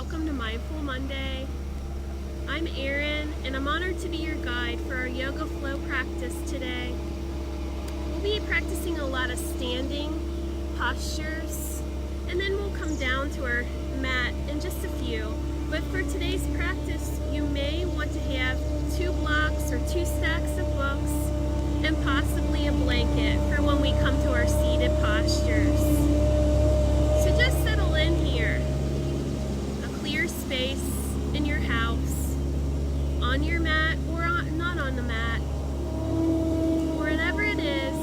welcome to Mindful Monday. I'm Erin, and I'm honored to be your guide for our Yoga Flow practice today. We'll be practicing a lot of standing postures, and then we'll come down to our mat in just a few. But for today's practice, you may want to have 2 blocks or 2 stacks of books, and possibly a blanket for when we come to our seated postures. So just settle in here. A clear space in your house, on your mat or not on the mat, wherever it is,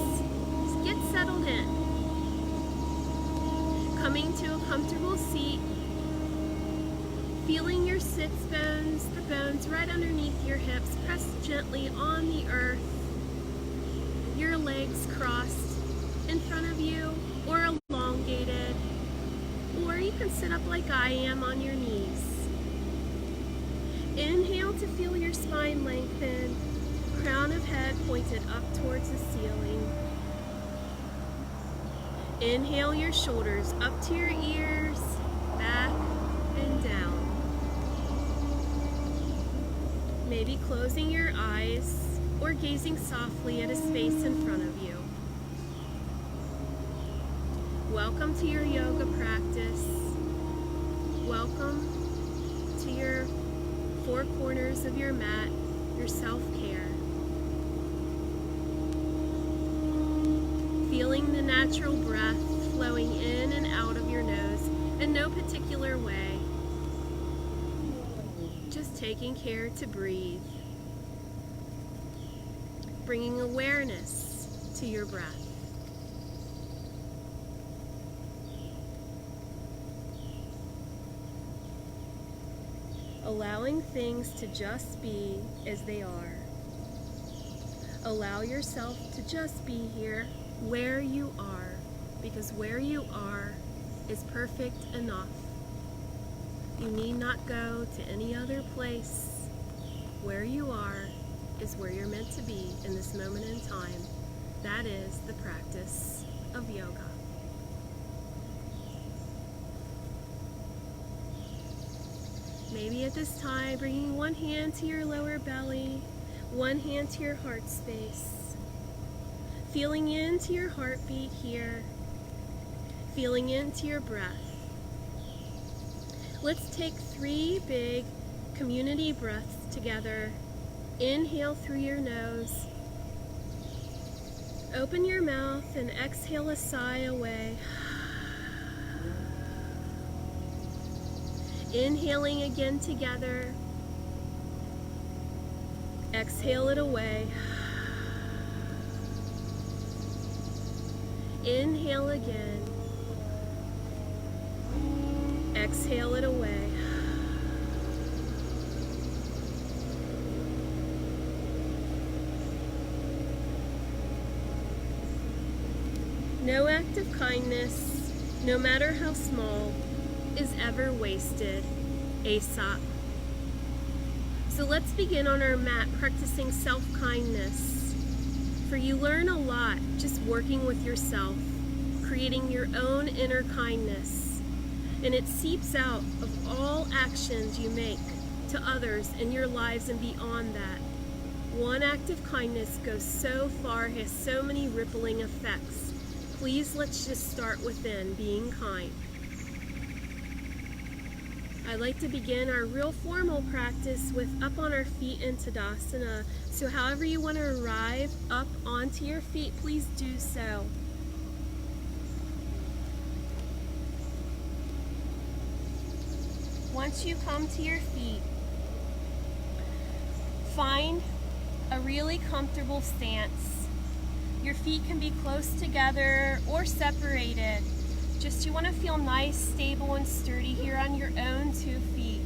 just get settled in. Coming to a comfortable seat, feeling your sits bones, the bones right underneath your hips, press gently on the earth, your legs crossed in front of you or elongated, or you can sit up like I am on your knees. Inhale to feel your spine lengthen, crown of head pointed up towards the ceiling. Inhale your shoulders up to your ears, back and down. Maybe closing your eyes or gazing softly at a space in front of you. Welcome to your yoga practice. Welcome to your 4 corners of your mat, your self-care. Feeling the natural breath flowing in and out of your nose in no particular way. Just taking care to breathe. Bringing awareness to your breath. Allowing things to just be as they are. Allow yourself to just be here where you are, because where you are is perfect enough. You need not go to any other place. Where you are is where you're meant to be in this moment in time. That is the practice of yoga. Maybe at this time, bringing one hand to your lower belly, one hand to your heart space. Feeling into your heartbeat here. Feeling into your breath. Let's take 3 big community breaths together. Inhale through your nose. Open your mouth and exhale a sigh away. Inhaling again together. Exhale it away. Inhale again. Exhale it away. No act of kindness, no matter how small, is ever wasted. Aesop. So let's begin on our mat practicing self-kindness. For you learn a lot just working with yourself, creating your own inner kindness. And it seeps out of all actions you make to others in your lives and beyond that. One act of kindness goes so far, has so many rippling effects. Please let's just start within, being kind. I'd like to begin our real formal practice with up on our feet in Tadasana. So however you want to arrive up onto your feet, please do so. Once you come to your feet, find a really comfortable stance. Your feet can be close together or separated. Just you want to feel nice, stable, and sturdy here on your own 2 feet.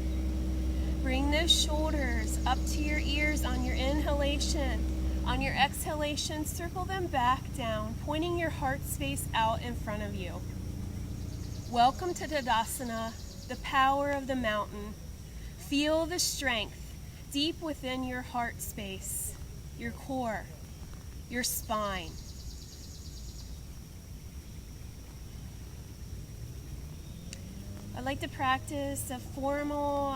Bring those shoulders up to your ears on your inhalation. On your exhalation, circle them back down, pointing your heart space out in front of you. Welcome to Tadasana, the power of the mountain. Feel the strength deep within your heart space, your core, your spine. like to practice a formal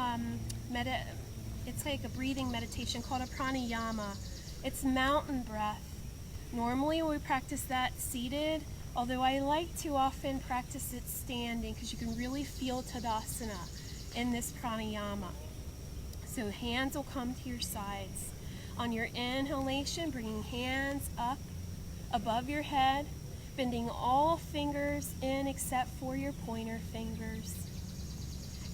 it's like a breathing meditation called a pranayama. It's mountain breath. Normally we practice that seated, although I like to often practice it standing because you can really feel Tadasana in this pranayama. So hands will come to your sides. On your inhalation, bringing hands up above your head, bending all fingers in except for your pointer fingers.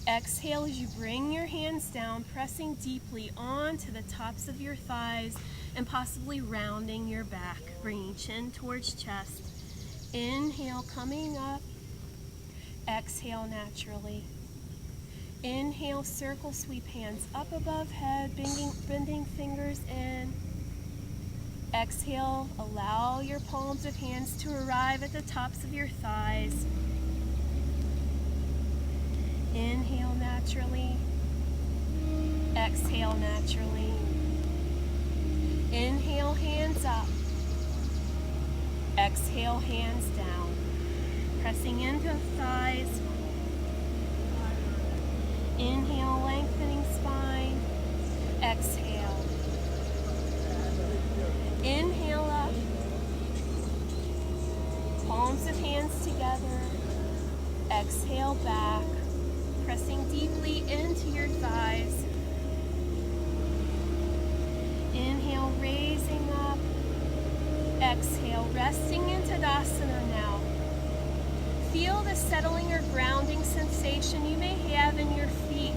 Exhale as you bring your hands down, pressing deeply onto the tops of your thighs and possibly rounding your back, bringing chin towards chest. Inhale, coming up. Exhale naturally. Inhale, circle, sweep hands up above head, bending fingers in. Exhale, allow your palms of hands to arrive at the tops of your thighs. Inhale naturally. Exhale naturally. Inhale, hands up. Exhale, hands down. Pressing into the thighs. Inhale, lengthening spine. Exhale. Inhale up. Palms of hands together. Exhale back. Pressing deeply into your thighs. Inhale, raising up. Exhale, resting in Tadasana now. Feel the settling or grounding sensation you may have in your feet.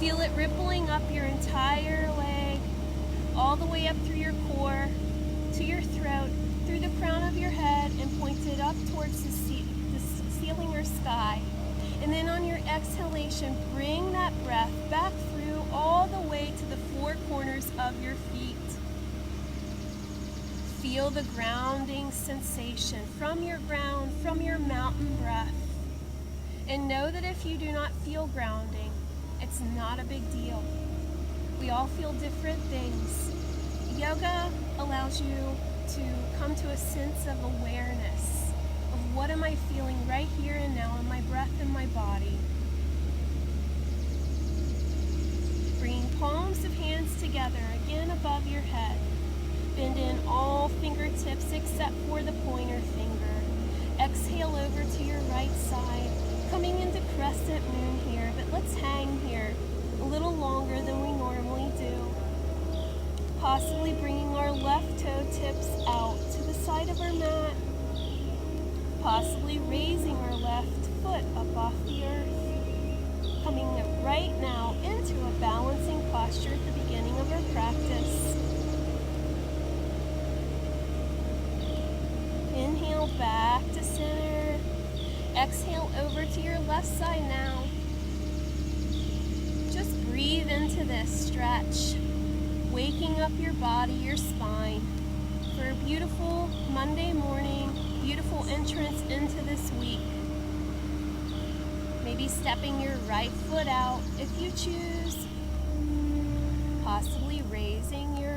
Feel it rippling up your entire leg, all the way up through your core, to your throat, through the crown of your head, and pointed up towards the ceiling or sky. And then on your exhalation, bring that breath back through all the way to the four corners of your feet. Feel the grounding sensation from your ground, from your mountain breath. And know that if you do not feel grounding, it's not a big deal. We all feel different things. Yoga allows you to come to a sense of awareness of what am I feeling right here and now in my breath and my body. Bringing palms of hands together again above your head. Bend in all fingertips except for the pointer finger. Exhale over to your right side, coming into crescent moon here, but let's hang here a little longer than we normally do. Possibly bringing our left toe tips out to the side of our mat. Possibly raising our left foot up off the earth. Coming right now into a balancing posture at the beginning of our practice. Inhale back to center. Exhale over to your left side now. Just breathe into this stretch, waking up your body, your spine, for a beautiful Monday morning, beautiful entrance into this week. Maybe stepping your right foot out if you choose. Possibly raising your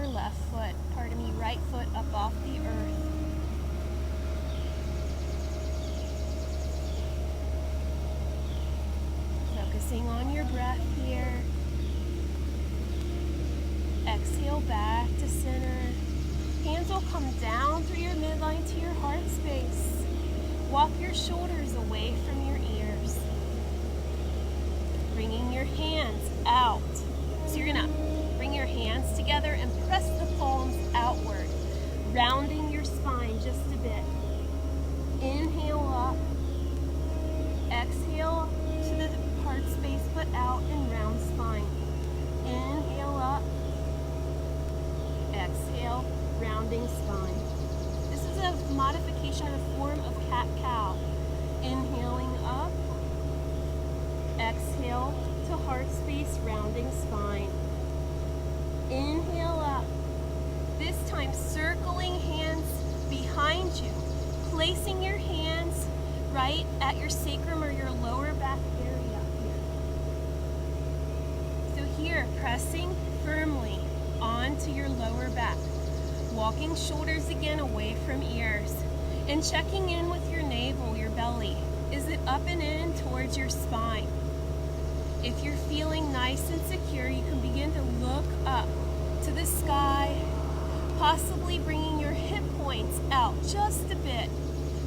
right foot up off the earth. Focusing on your breath here. Exhale back to center. Hands will come down through your midline to your heart space. Walk your shoulders away from your ears. Bringing your hands out. So you're gonna bring your hands together and press the palms outward, rounding your spine just a bit. Inhale up. Exhale to the heart space, but out and round spine. Inhale up. Exhale, rounding spine. This is a modification of a form of cat-cow. Inhaling up. Exhale to heart space, rounding spine. Inhale up. This time circling hands behind you, placing your hands right at your sacrum or your lower back area here. So here, pressing firmly onto your lower back. Walking shoulders again away from ears. And checking in with your navel, your belly. Is it up and in towards your spine. If you're feeling nice and secure, you can begin to look up to the sky, possibly bringing your hip points out just a bit,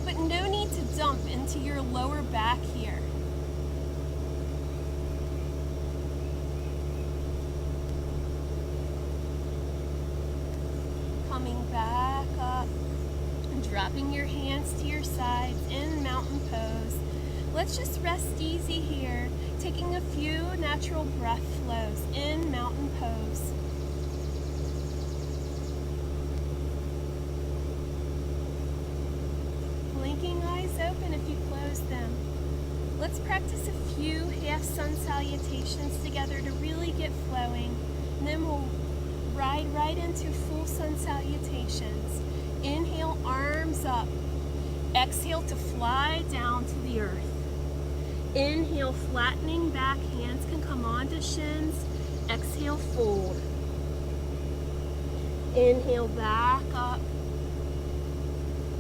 but no need to dump into your lower back here. Coming back up and dropping your hands to your sides in mountain pose. Let's just rest easy here, taking a few natural breath flows in mountain pose. Blinking eyes open if you close them. Let's practice a few half sun salutations together to really get flowing. And then we'll ride right into full sun salutations. Inhale, arms up. Exhale to fly down to the earth. Inhale, flattening back, hands can come onto shins. Exhale, fold. Inhale, back up.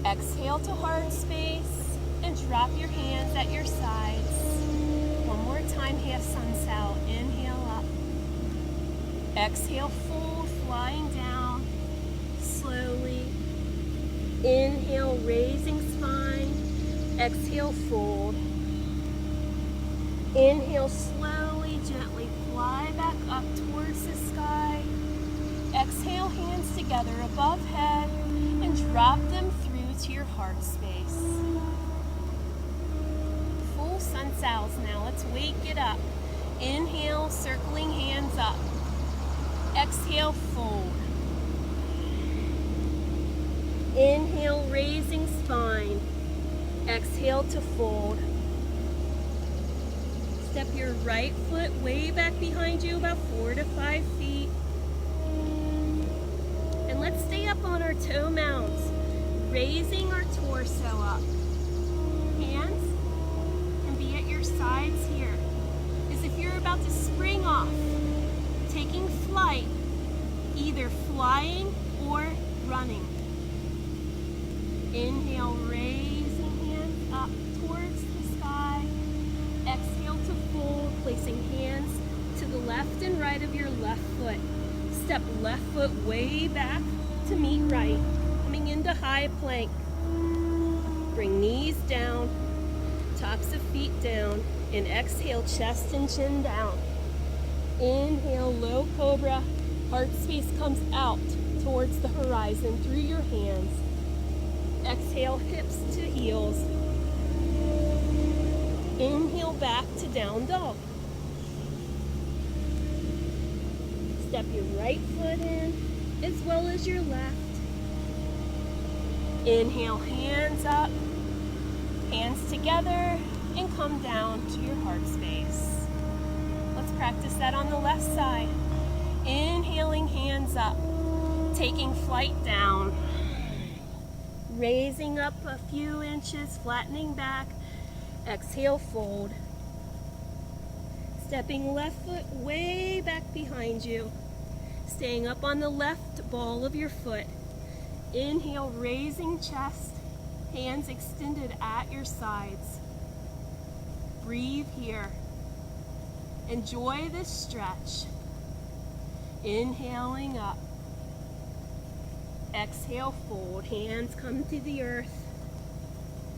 Exhale to heart space and drop your hands at your sides. One more time, half sun sal. Inhale up. Exhale, fold, flying down slowly. Inhale, raising spine. Exhale, fold. Inhale, slowly, gently fly back up towards the sky. Exhale, hands together above head and drop them through to your heart space. Full sun sals now. Let's wake it up. Inhale, circling hands up. Exhale, fold. Inhale, raising spine. Exhale to fold. Step your right foot way back behind you, about 4 to 5 feet. And let's stay up on our toe mounts, raising our torso up. Hands can be at your sides here, as if you're about to spring off, taking flight, either flying or running. Inhale, raising hands up towards the sky. Exhale to fold, placing hands to the left and right of your left foot. Step left foot way back to meet right, coming into high plank. Bring knees down, tops of feet down, and exhale, chest and chin down. Inhale, low cobra. Heart space comes out towards the horizon through your hands. Exhale, hips to heels. Inhale, back to down dog. Step your right foot in as well as your left. Inhale, hands up, hands together, and come down to your heart space. Let's practice that on the left side. Inhaling, hands up, taking flight down. Raising up a few inches, flattening back. Exhale, fold. Stepping left foot way back behind you. Staying up on the left ball of your foot. Inhale, raising chest, hands extended at your sides. Breathe here. Enjoy this stretch. Inhaling up. Exhale, fold. Hands come to the earth.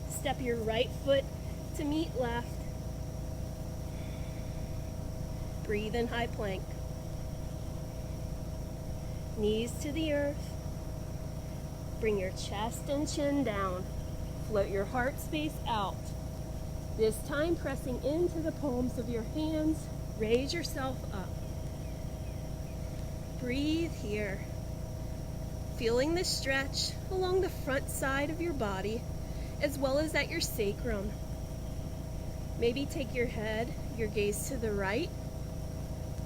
Step your right foot to meet left. Breathe in high plank. Knees to the earth. Bring your chest and chin down. Float your heart space out. This time pressing into the palms of your hands. Raise yourself up. Breathe here. Feeling the stretch along the front side of your body as well as at your sacrum. Maybe take your head, your gaze to the right,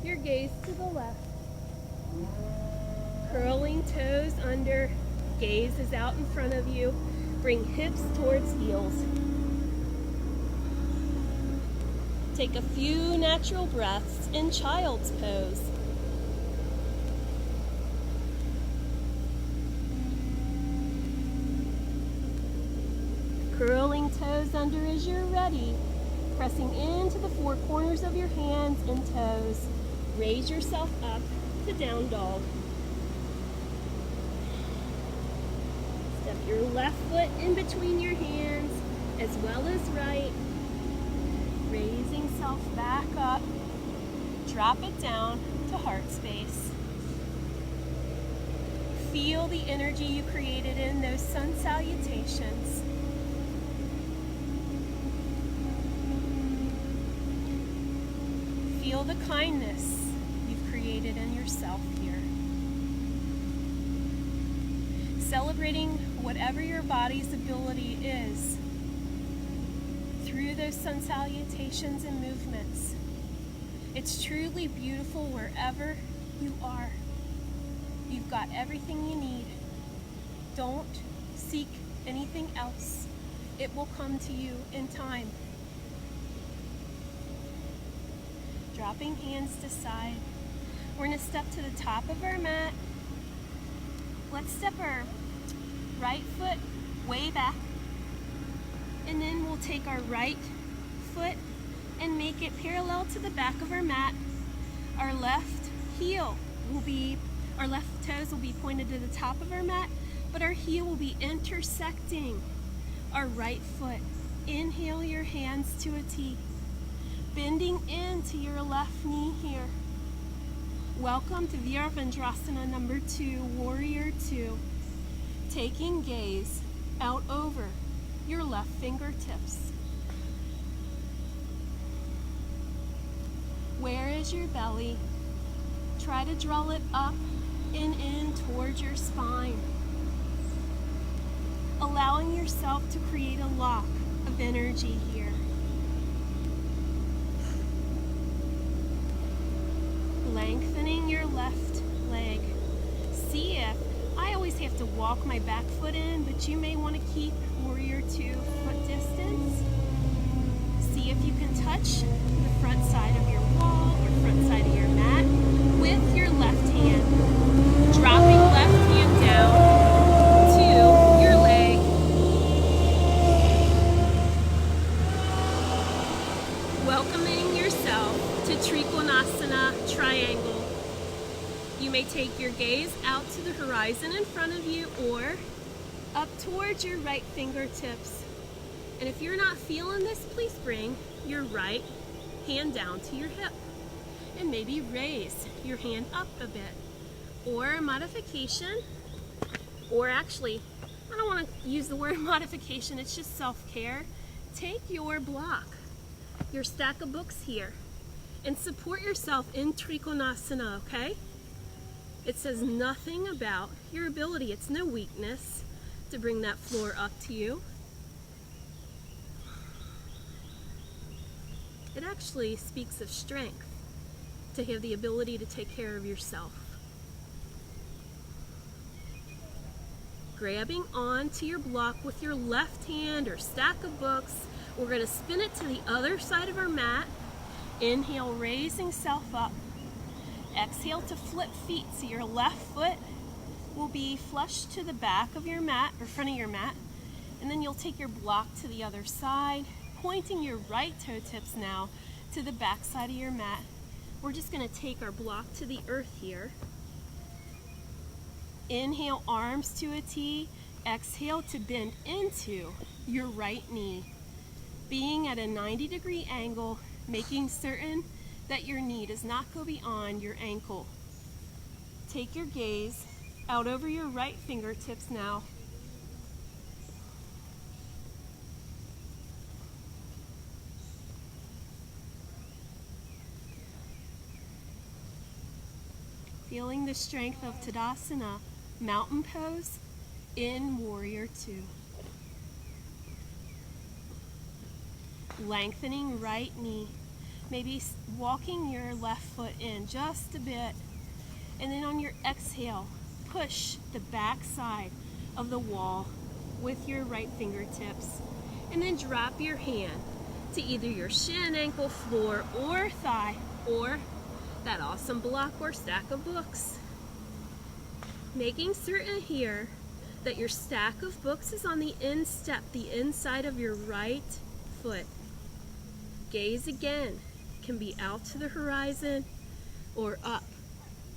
your gaze to the left. Curling toes under, gaze is out in front of you. Bring hips towards heels. Take a few natural breaths in child's pose. Curling toes under as you're ready. pressing into the four corners of your hands and toes. Raise yourself up to down dog. Step your left foot in between your hands as well as right. Raising self back up. Drop it down to heart space. Feel the energy you created in those sun salutations. Feel the kindness you've created in yourself here. Celebrating whatever your body's ability is through those sun salutations and movements. It's truly beautiful wherever you are. You've got everything you need. Don't seek anything else. It will come to you in time. Dropping hands to side. We're going to step to the top of our mat. Let's step our right foot way back. And then we'll take our right foot and make it parallel to the back of our mat. Our left heel will be, our left toes will be pointed to the top of our mat, but our heel will be intersecting our right foot. Inhale your hands to a T. Bending into your left knee here. Welcome to Virabhadrasana number 2, Warrior 2. Taking gaze out over your left fingertips. Where is your belly? Try to draw it up and in towards your spine. Allowing yourself to create a lock of energy here. Lengthening your left leg. See if, I always have to walk my back foot in, but you may want to keep Warrior 2 foot distance. See if you can touch the front side of your wall or front side of your mat with your left hand. Dropping left hand down to your leg. Welcoming yourself to Trikonasana Triangle. You may take your gaze out to the horizon in front of you or up towards your right fingertips. And if you're not feeling this, please bring your right hand down to your hip and maybe raise your hand up a bit. Or a modification, or actually, I don't want to use the word modification, it's just self-care. Take your block, your stack of books here, and support yourself in Trikonasana, okay? It says nothing about your ability. It's no weakness to bring that floor up to you. It actually speaks of strength to have the ability to take care of yourself. Grabbing onto your block with your left hand or stack of books, we're going to spin it to the other side of our mat. Inhale, raising self up. Exhale to flip feet, so your left foot will be flush to the back of your mat, or front of your mat, and then you'll take your block to the other side, pointing your right toe tips now to the back side of your mat. We're just going to take our block to the earth here. Inhale, arms to a T. Exhale to bend into your right knee, being at a 90-degree angle, making certain that your knee does not go beyond your ankle. Take your gaze out over your right fingertips now. Feeling the strength of Tadasana, mountain pose in Warrior 2. Lengthening right knee. Maybe walking your left foot in just a bit. And then on your exhale, push the back side of the wall with your right fingertips. And then drop your hand to either your shin, ankle, floor, or thigh, or that awesome block or stack of books. Making certain here that your stack of books is on the instep, the inside of your right foot. gaze again can be out to the horizon or up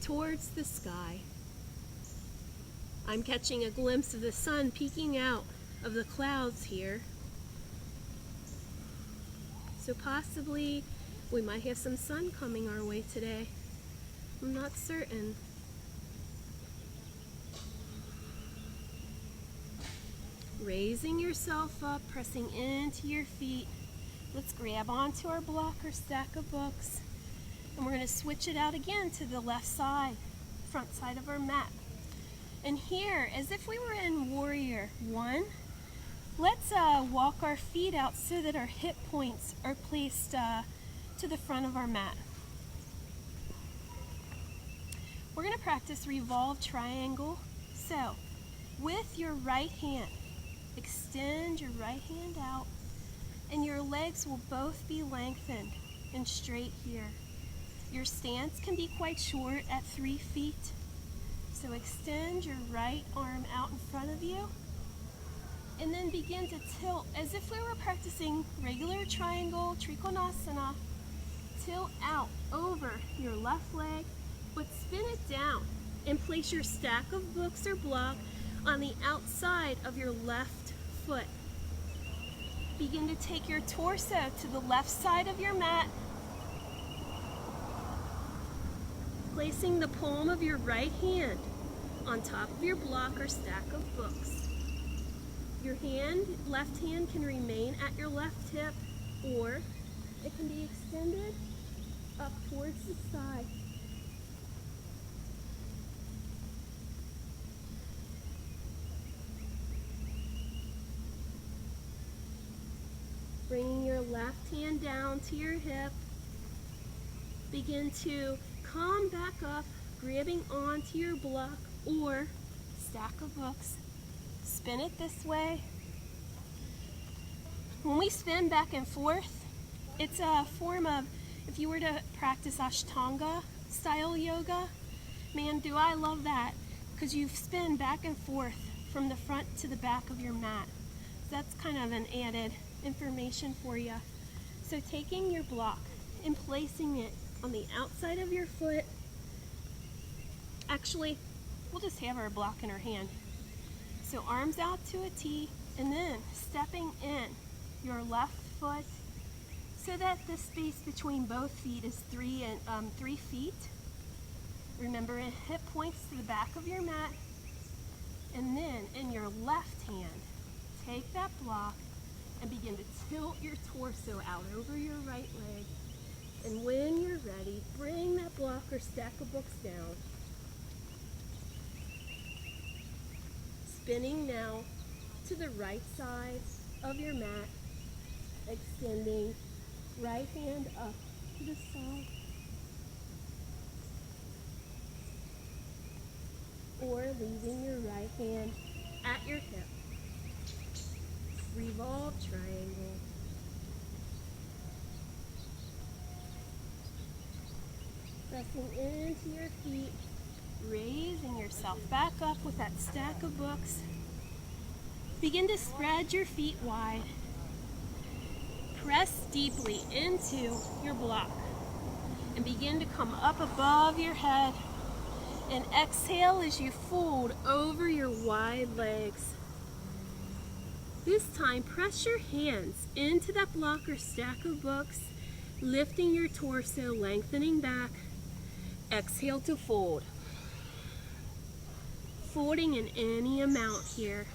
towards the sky. I'm catching a glimpse of the sun peeking out of the clouds here. So possibly we might have some sun coming our way today. I'm not certain. Raising yourself up, pressing into your feet. Let's grab onto our block or stack of books. And we're going to switch it out again to the left side, front side of our mat. And here, as if we were in Warrior One, let's walk our feet out so that our hip points are placed to the front of our mat. We're going to practice revolve triangle. So, with your right hand, extend your right hand out, and your legs will both be lengthened and straight here. Your stance can be quite short at 3 feet. So extend your right arm out in front of you, and then begin to tilt as if we were practicing regular triangle, Trikonasana. Tilt out over your left leg, but spin it down and place your stack of books or block on the outside of your left foot. Begin to take your torso to the left side of your mat, placing the palm of your right hand on top of your block or stack of books. Your left hand can remain at your left hip, or it can be extended up towards the side. Bringing your left hand down to your hip. Begin to come back up, grabbing onto your block or stack of books. Spin it this way. When we spin back and forth, it's a form of, if you were to practice Ashtanga style yoga, man, do I love that, because you spin back and forth from the front to the back of your mat. So that's kind of an added information for you. So taking your block and placing it on the outside of your foot. Actually, we'll just have our block in our hand. So arms out to a T, and then stepping in your left foot so that the space between both feet is 3 feet. Remember, hip points to the back of your mat, and then in your left hand, take that block and begin to tilt your torso out over your right leg. And when you're ready, bring that block or stack of books down. Spinning now to the right side of your mat, extending right hand up to the side, or leaving your right hand at your hip. Revolve triangle. Pressing into your feet, raising yourself back up with that stack of books. Begin to spread your feet wide. Press deeply into your block and begin to come up above your head. And exhale as you fold over your wide legs. This time, press your hands into that block or stack of books, lifting your torso, lengthening back. Exhale to fold. Folding in any amount here.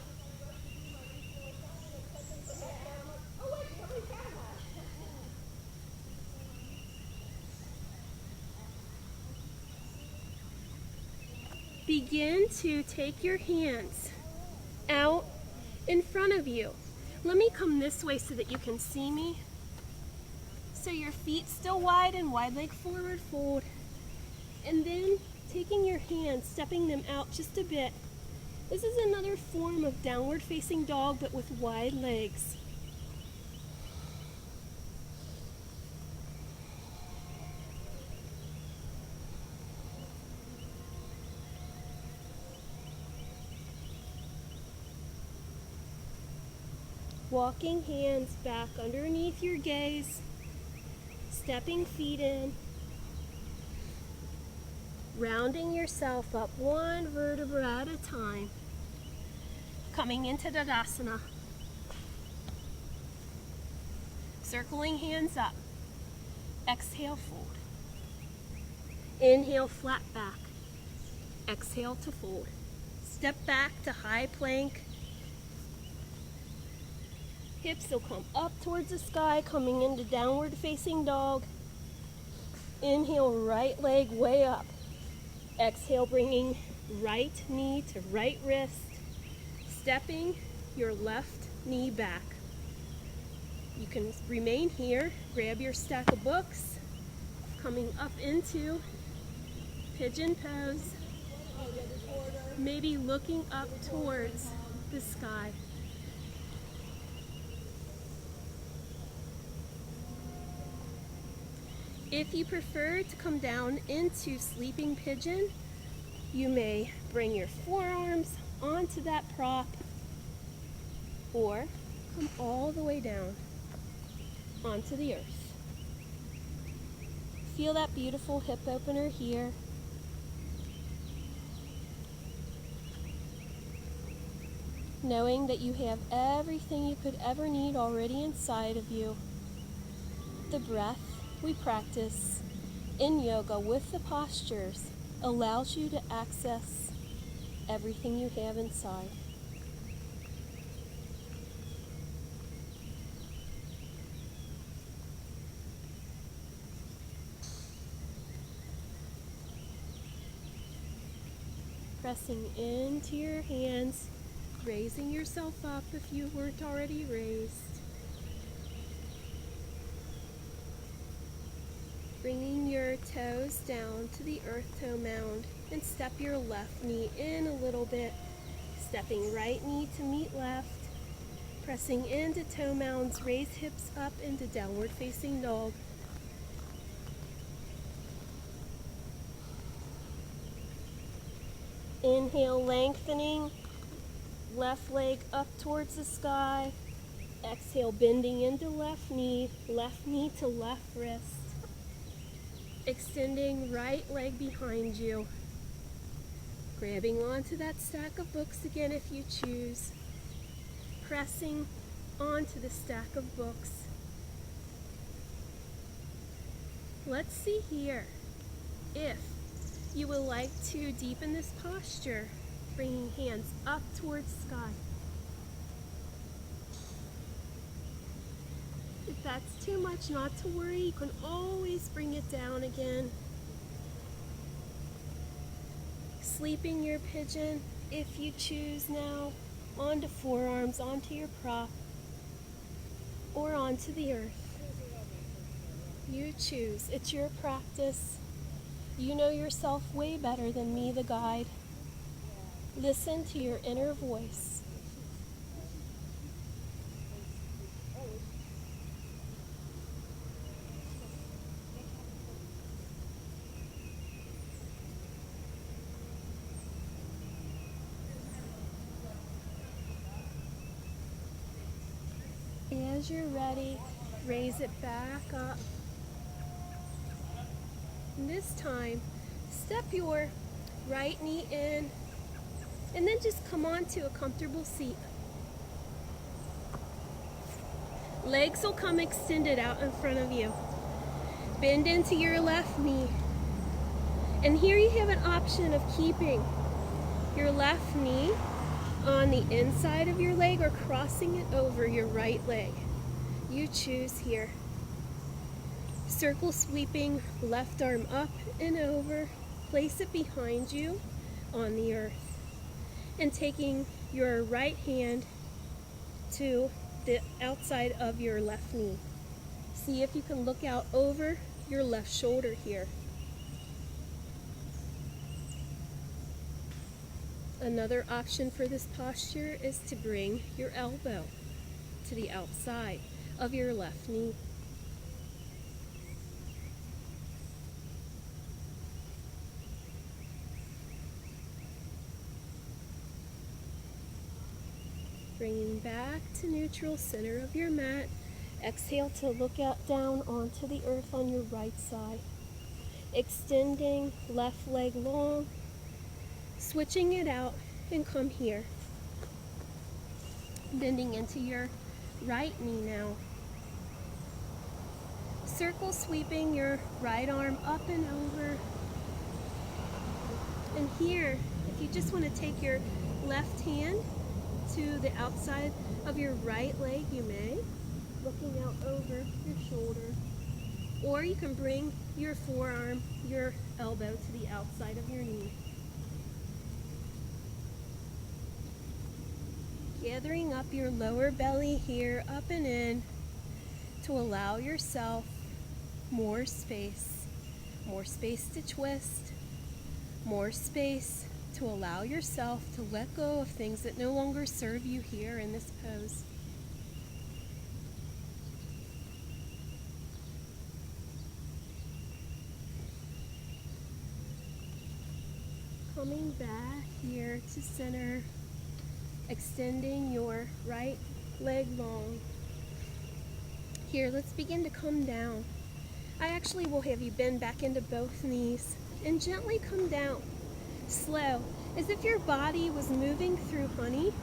Begin to take your hands out in front of you. Let me come this way so that you can see me. So your feet still wide and wide leg forward fold. And then taking your hands, stepping them out just a bit. This is another form of downward facing dog, but with wide legs. Walking hands back underneath your gaze, Stepping feet in, rounding yourself up one vertebra at a time, coming into Tadasana. Circling hands up. Exhale, fold. Inhale, flat back. Exhale to fold. Step back to high plank. Hips will come up towards the sky, coming into downward facing dog. Inhale, right leg way up. Exhale, bringing right knee to right wrist. Stepping your left knee back. You can remain here, grab your stack of books, coming up into pigeon pose, maybe looking up towards the sky. If you prefer to come down into sleeping pigeon, you may bring your forearms onto that prop or come all the way down onto the earth. Feel that beautiful hip opener here. Knowing that you have everything you could ever need already inside of you. The breath we practice in yoga with the postures allows you to access everything you have inside. Pressing into your hands, raising yourself up if you weren't already raised. Bringing your toes down to the earth toe mound and step your left knee in a little bit. Stepping right knee to meet left. Pressing into toe mounds, raise hips up into downward facing dog. Inhale, lengthening, left leg up towards the sky. Exhale, bending into left knee to left wrist. Extending right leg behind you. Grabbing onto that stack of books again if you choose. Pressing onto the stack of books. Let's see here if you would like to deepen this posture, bringing hands up towards sky. If that's too much, not to worry, you can always bring it down again. Sleeping your pigeon, if you choose now, onto forearms, onto your prop, or onto the earth. You choose. It's your practice. You know yourself way better than me, the guide. Listen to your inner voice. As you're ready, raise it back up. And this time, step your right knee in, and then just come onto a comfortable seat. Legs will come extended out in front of you. Bend into your left knee. And here you have an option of keeping your left knee on the inside of your leg or crossing it over your right leg. You choose here. Circle sweeping left arm up and over. Place it behind you on the earth. And taking your right hand to the outside of your left knee. See if you can look out over your left shoulder here. Another option for this posture is to bring your elbow to the outside of your left knee. Bringing back to neutral center of your mat Exhale to look out down onto the earth on your right side. Extending left leg long, switching it out, and come here. Bending into your right knee now. Circle sweeping your right arm up and over. And here, if you just want to take your left hand to the outside of your right leg, you may, looking out over your shoulder. Or you can bring your forearm, your elbow to the outside of your knee. Gathering up your lower belly here, up and in, to allow yourself more space to twist, more space to allow yourself to let go of things that no longer serve you here in this pose. Coming back here to center, extending your right leg long. Here, let's begin to come down. I actually will have you bend back into both knees and gently come down, slow, as if your body was moving through honey.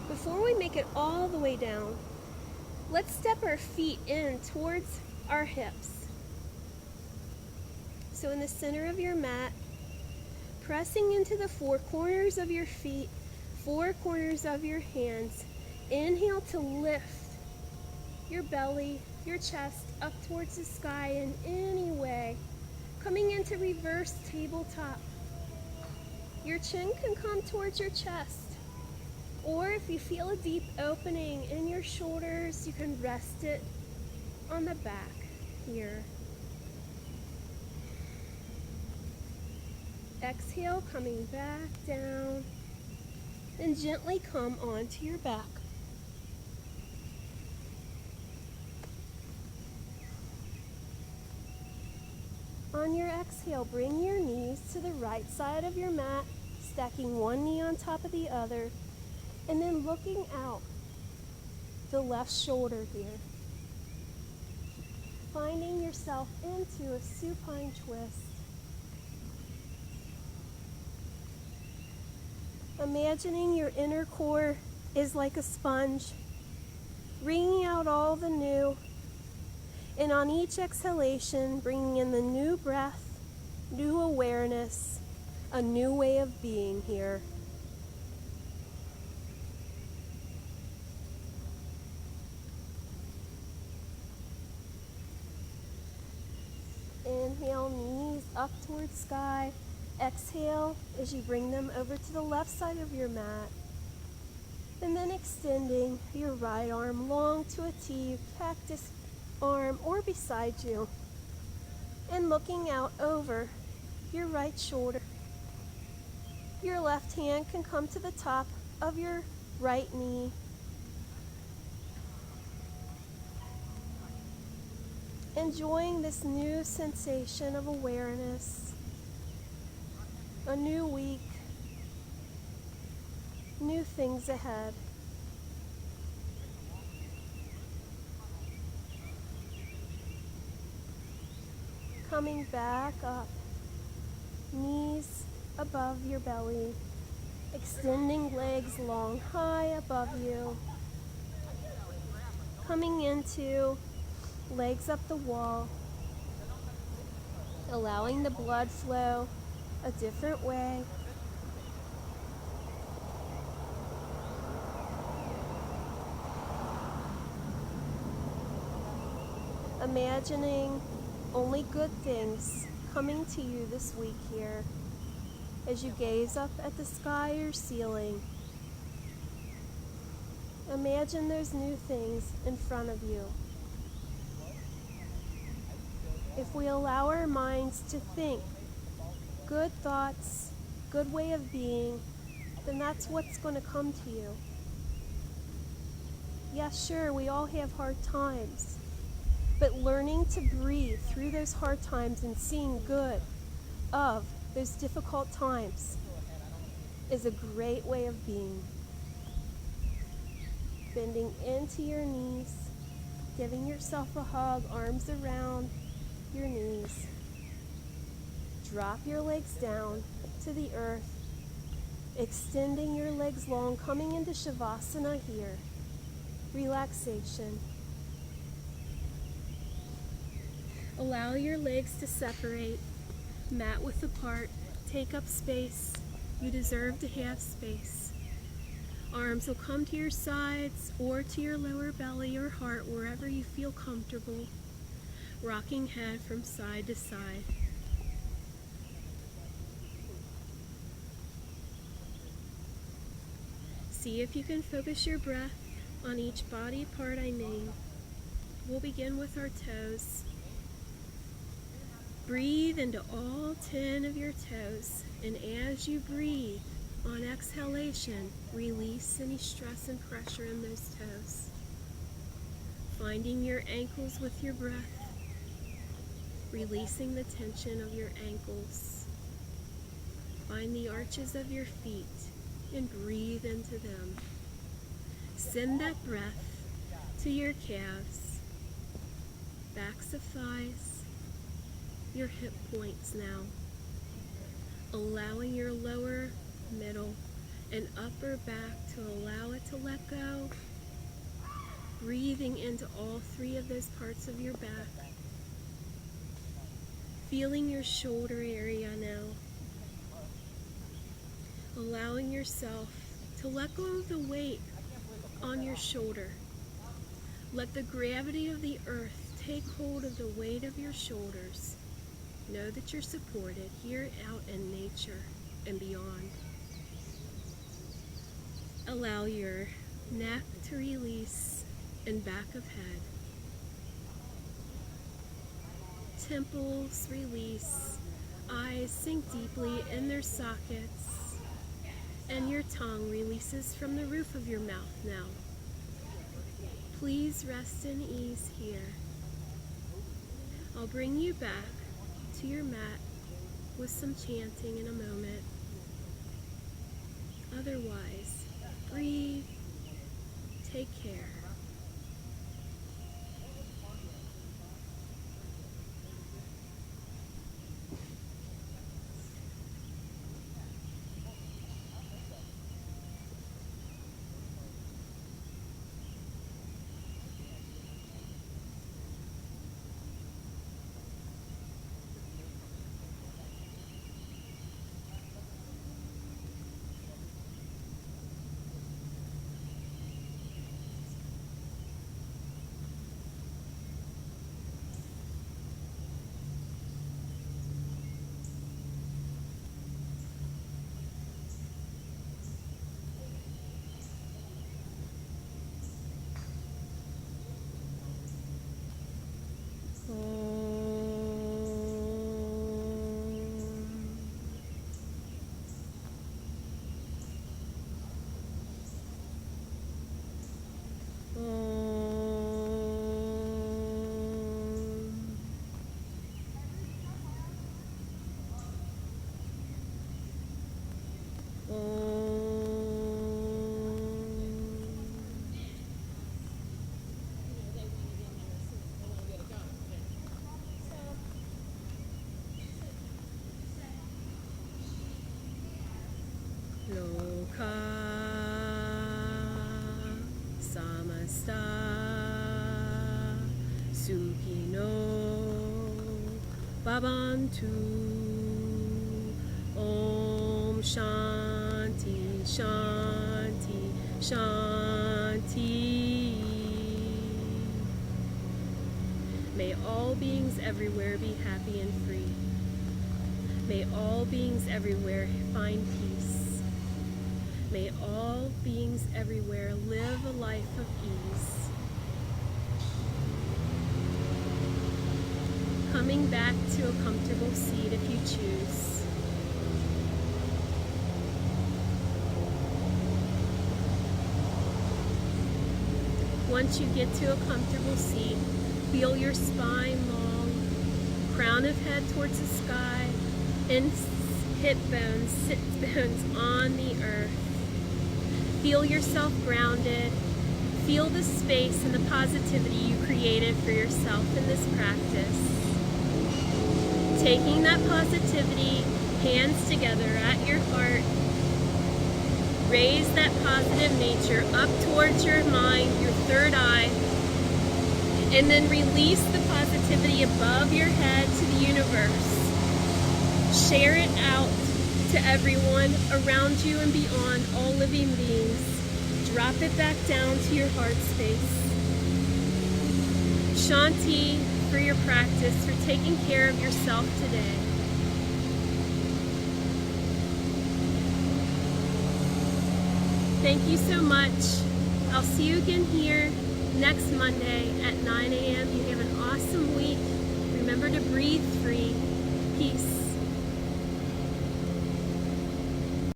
Before we make it all the way down, let's step our feet in towards our hips. So in the center of your mat, pressing into the four corners of your feet, four corners of your hands. Inhale to lift your belly, your chest up towards the sky in any way. Coming into reverse tabletop. Your chin can come towards your chest. Or if you feel a deep opening in your shoulders, you can rest it on the back here. Exhale, coming back down, and gently come onto your back. On your exhale, bring your knees to the right side of your mat, stacking one knee on top of the other, and then looking out the left shoulder here. Finding yourself into a supine twist. Imagining your inner core is like a sponge, wringing out all the new, and on each exhalation, bringing in the new breath, new awareness, a new way of being here. Inhale, knees up towards sky. Exhale as you bring them over to the left side of your mat. And then extending your right arm long to a T, cactus arm, or beside you. And looking out over your right shoulder. Your left hand can come to the top of your right knee. Enjoying this new sensation of awareness. A new week, new things ahead. Coming back up, knees above your belly, extending legs long, high above you. Coming into legs up the wall, allowing the blood flow a different way. Imagining only good things coming to you this week here as you gaze up at the sky or ceiling. Imagine those new things in front of you. If we allow our minds to think good thoughts, good way of being, then that's what's going to come to you. Yes, sure, we all have hard times, but learning to breathe through those hard times and seeing good of those difficult times is a great way of being. Bending into your knees, giving yourself a hug, arms around your knees. Drop your legs down to the earth, extending your legs long, coming into Shavasana here. Relaxation. Allow your legs to separate, mat width apart, take up space. You deserve to have space. Arms will come to your sides or to your lower belly or heart, wherever you feel comfortable. Rocking head from side to side. See if you can focus your breath on each body part I name. We'll begin with our toes. Breathe into all 10 of your toes, and as you breathe, on exhalation, release any stress and pressure in those toes. Finding your ankles with your breath, releasing the tension of your ankles. Find the arches of your feet and breathe into them. Send that breath to your calves, backs of thighs, your hip points now, allowing your lower, middle, and upper back to allow it to let go, breathing into all 3 of those parts of your back, feeling your shoulder area now, allowing yourself to let go of the weight on your shoulder. Let the gravity of the earth take hold of the weight of your shoulders. Know that you're supported here, out in nature, and beyond. Allow your neck to release and back of head. Temples release. Eyes sink deeply in their sockets. And your tongue releases from the roof of your mouth now. Please rest in ease here. I'll bring you back to your mat with some chanting in a moment. Otherwise, breathe, take care. Loka samasta sukino bhavantu. Om Shanti Shanti Shanti. May all beings everywhere be happy and free. May all beings everywhere find peace. May all beings everywhere live a life of ease. Coming back to a comfortable seat if you choose. Once you get to a comfortable seat, feel your spine long, crown of head towards the sky, and hip bones, sit bones on the earth. Feel yourself grounded. Feel the space and the positivity you created for yourself in this practice. Taking that positivity, hands together at your heart, raise that positive nature up towards your mind, your third eye, and then release the positivity above your head to the universe. Share it out to everyone around you and beyond, all living beings. Drop it back down to your heart space. Shanti for your practice, for taking care of yourself today. Thank you so much. I'll see you again here next Monday at 9 a.m. You have an awesome week. Remember to breathe free. Peace.